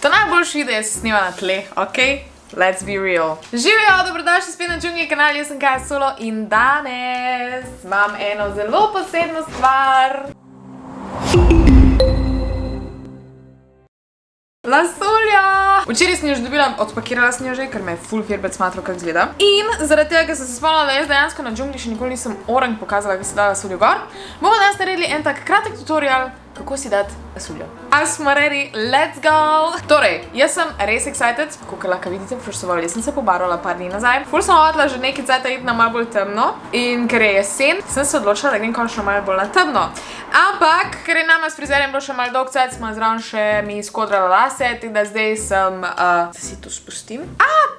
To najboljši video se snima na tleh, okej? Let's be real. Živijo, dobrodošli spet na Džungli kanal, jaz sem Kaja Solo in danes imam eno zelo posebno stvar. Lasolja! Včeraj sem jo že dobila, odpakirala sem jo že, ker me je full firbec smatral, kako izgleda. In zaradi tega, ker sem se spomnila, da jaz dejansko na Džungli še nikoli nisem orang pokazala, kako se da lasoljo gor, bomo danes naredili en tak kratek tutorial, kako si dati lasoljo. A smo ready? Let's go! Torej, jaz sem res excited, kako lahko vidite, first of all, jaz sem se pobarvala par dni nazaj. Ful sem hotela že nekaj cajta iti na malo bolj temno in ker je jesen, sem se odločila, da grem končno malo bolj na temno. Ampak, ker je nama s frizerjem bilo še malo dolg cajt, smo zraven še mi skodrala lase, tako da zdaj sem, da si to spustim.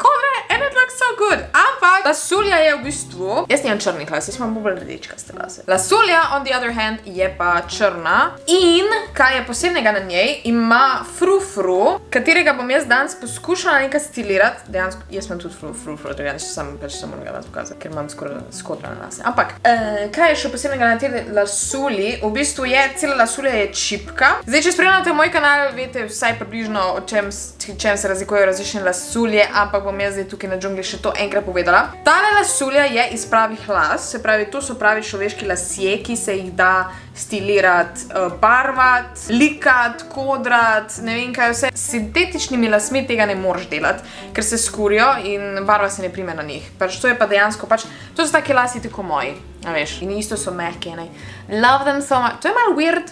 Kodre, and it looks so good! Ampak, lasolja je v bistvu, jaz nimam črnih las, jaz imam bolj rdečkaste lase. Lasolja, on the other hand, je pa črna in, kaj je posebnega na njej, ima frufru, katerega bom jaz danes poskušala nekaj stilirati. Dejansko, jaz imam tudi frufru, tega sem morala danes pokazati, ker imam skoraj skodrane lase. Ampak, kaj je še posebnega na tej lasolji? V bistvu je, cela lasolja je čipka. Zdaj, če spremljate moj kanal, veste vsaj približno, o čem se razlikujejo različne lasolje, ampak bom jaz zdaj tukaj na Džungli še to enkrat povedala. Tale lasolja je iz pravih las, se pravi, to so pravi človeški lasje, ki se jih da stilirati, barvati, likati, kodrati, ne vem kaj vse. S sintetičnimi lasmi tega ne moreš delati, ker se skurijo in barva se ne prime na njih. Pač to je pa dejansko, to so taki lasi tako moji, a veš, in isto so mehke, ne. Love them so much. To je malo weird,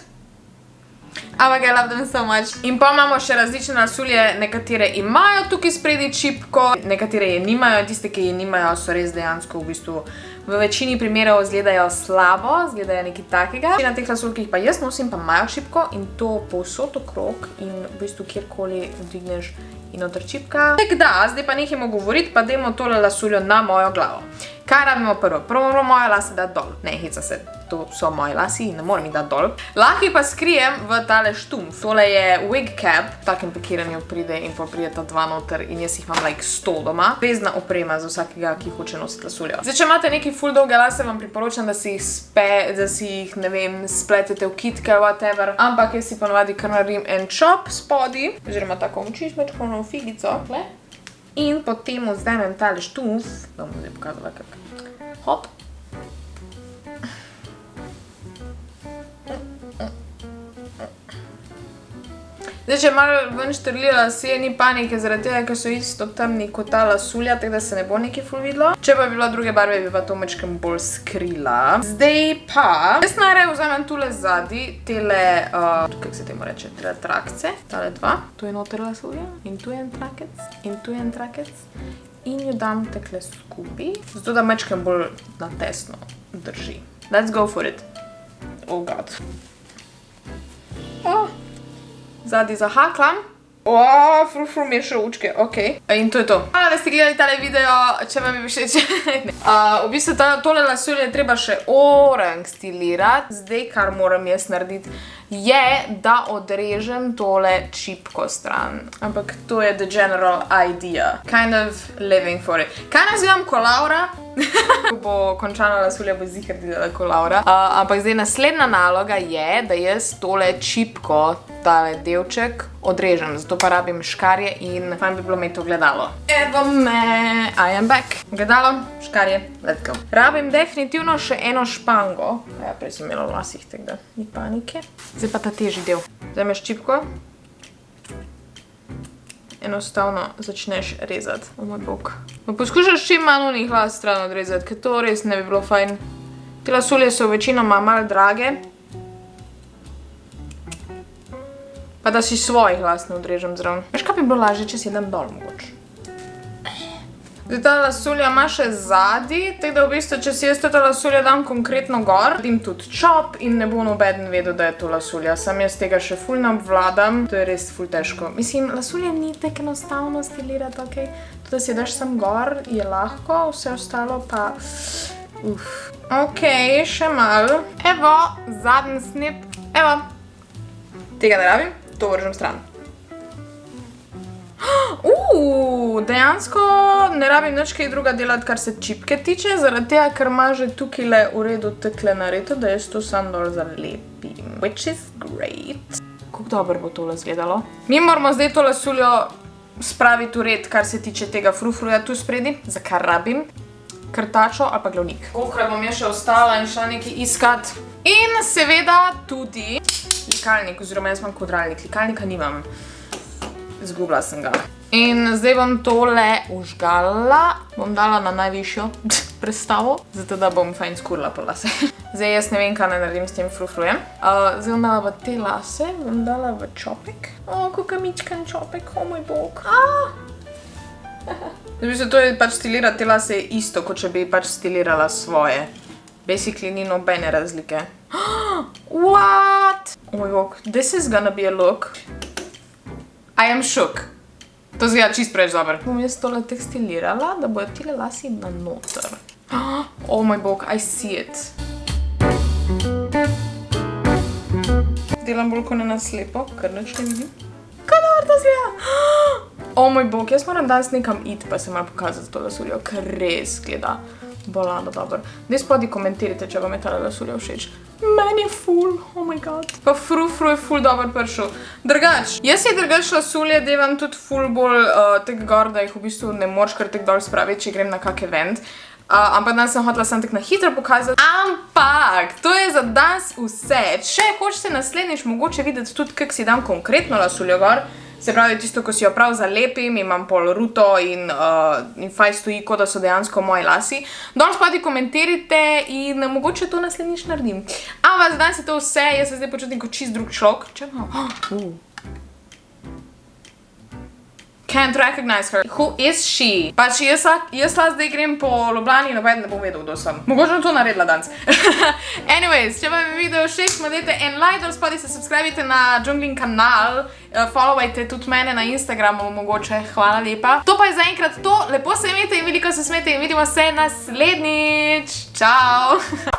ampak I love them so much. In pa imamo še različne lasolje, nekatere imajo tukaj spredi čipko, nekatere je nimajo, tiste, ki je nimajo, so res dejansko v bistvu v večini primerov izgledajo slabo, izgledajo nekaj takega. Na teh lasolj, ki jih pa jaz nosim, pa imajo čipko in to povsod okrog in v bistvu kjerkoli dvigneš in noter čipka. Tako da, zdaj pa nehajmo govoriti, pa dajmo tole lasoljo na mojo glavo. Kaj rabimo prvo? Prvo moramo moje lase dati dol. Ne, heca se, to so moji lasi in ne moram jih dati dol. Lahko jih pa skrijem v tale štumf. Tole je wig cap, v takem pakiranju pride in pride ta dva noter in jaz jih imam like 100 doma. Vezna oprema za vsakega, ki hoče nositi lasoljo. Zdaj, če imate neki ful dolge lase, vam priporočam, da si jih, ne vem, spletete v kitke, whatever. Ampak jaz si ponovadi kar naredim en chop spodi, oziroma tako čisto figico, in potem vzamem tale štumf, da bom zdaj pokazala kak. Hop. Zdaj, če malo ven štrlila lase, ni panike zaradi tega, ker so isto temni kot ta lasolja, tako da se ne bo nekaj ful videlo. Če pa bi bila druge barve, bi pa to majčkeno bolj skrila. Zdaj pa, jaz najraje vzamem tule zadnji, tele, kako se temu reče, tele trakce, tale dva. Tu je noter lasolja in tu je en trakec in tu je en trakec. In jo dam takle skupaj, zato da majčkeno bolj natesno drži. Let's go for it. Oh god. Zadnji zahaklam. Frufru mi je še učke, okej. In to je to. Hvala, da ste gledali tale video, če vam je všeč. V bistvu tole lasolje je treba še orang stilirati. Zdaj, kar moram jaz narediti, je, da odrežem tole čipko stran. Ampak to je the general idea. Kind of living for it. Kaj nazivam ko Laura? Ko bo končana lasolja, bo zihar delala ko Laura. Ampak zdaj naslednja naloga je, da jaz tole čipko, tale delček, odrežem. Zato pa rabim škarje in fajn bi bilo imeti to gledalo. Evo me, I am back. Gledalo, škarje, let's go. Rabim definitivno še eno špango. Ja, prej sem imela v lasih, tako da ni panike. Zdaj pa ta težji del. Vzameš čipko. Enostavno začneš rezati. O moj bog. Poskušaš čim manj onih las stran odrezati, ker to res ne bi bilo fajn. Te lasolje so večinoma malo drage. Pa da si svojih las ne odrežem zraven. Veš, kaj bi bilo lažje, če si dam dol mogoče. Zdaj ta lasolja ima še zadnji, tako da v bistvu, če si jaz ta lasolja dam konkretno gor, naredim tudi čop in ne bo nobeden vedel, da je to lasolja. Sam jaz tega še ful ne obvladam, to je res ful težko. Mislim, lasolja ni tako enostavno stilirati, okej? To, da si daš sam gor, je lahko, vse ostalo pa... Okej, še malo. Evo, zadnji snip. Evo. Tega ne rabim, to vržem stran. Dejansko ne rabim nič kaj druga delati, kar se čipke tiče, zaradi tega, ker ima že tukajle v redu takle nareto, da jaz to sam dol zalepim. Which is great. Kako dobro bo tole izgledalo. Mi moramo zdaj to lasuljo spraviti v red, kar se tiče tega frufruja tu spredi, za kar rabim krtačo ali pa glavnik. Kolikrat bom še ostala in šla nekaj iskat. In seveda tudi likalnik, oziroma jaz imam kvadralnik, likalnika nimam. Izgubila sem ga. In zdaj bom tole užgala, bom dala na najvišjo prestavo, zato da bom fajn skurila po lase. Zdaj jaz ne vem, kaj ne naredim s tem frufrujem. Zdaj bom dala v te lase, bom dala v čopek. Kako mičkan čopek, moj bog. To je pač stilirati te lase isto, kot če bi pač stilirala svoje. Basically ni nobene razlike. What? Oh moj bog, this is gonna be a look. I am shook. To zgleda čist preveč dober. Bom jaz tole tekstilirala, da bojo tile lasi na noter. Oh moj bog, I see it. Delam bolj kot na slepo, ker nič ne vidim. Kaj dober to zgleda? Oh moj bog, jaz moram danes nekam iti, pa se malo pokazati to lasuljo, ker res gleda bolano dober. Daj spodaj komentirajte, če vam je ta lasulja všeč. Meni je ful, oh my god. Pa frufru je ful dober pršel. Drugač, jaz si drugač lasulje devam tudi ful bolj tek gor, da jih v bistvu ne moreš kar tek dol spraviti, če grem na kak event. Ampak danes sem hotela sem tek na hitro pokazati. Ampak, to je za danes vse. Če hočete naslednjič mogoče videti tudi, kak si dam konkretno lasuljo gor, se pravi tisto, ko si jo prav zalepim, imam pol ruto in faj stoji, kot da so dejansko moji lasi. Dol spodaj komentirajte in mogoče to naslednjič naredim. Ampak za danes je to vse, jaz se zdaj počutim kot čist drug človek. Čakaj. Can't recognize her. Who is she? Pač jaz zdaj grem po Ljubljani in noben ne bom vedel, kdo sem. Mogoče bom to naredila danes. Anyways, če vam je video všeč, dajte en like, dol spodaj se subscribite na Džunglin kanal, followajte tudi mene na Instagramu mogoče, hvala lepa. To pa je zaenkrat to, lepo se imejte in veliko se smejte in vidimo se naslednjič. Čau!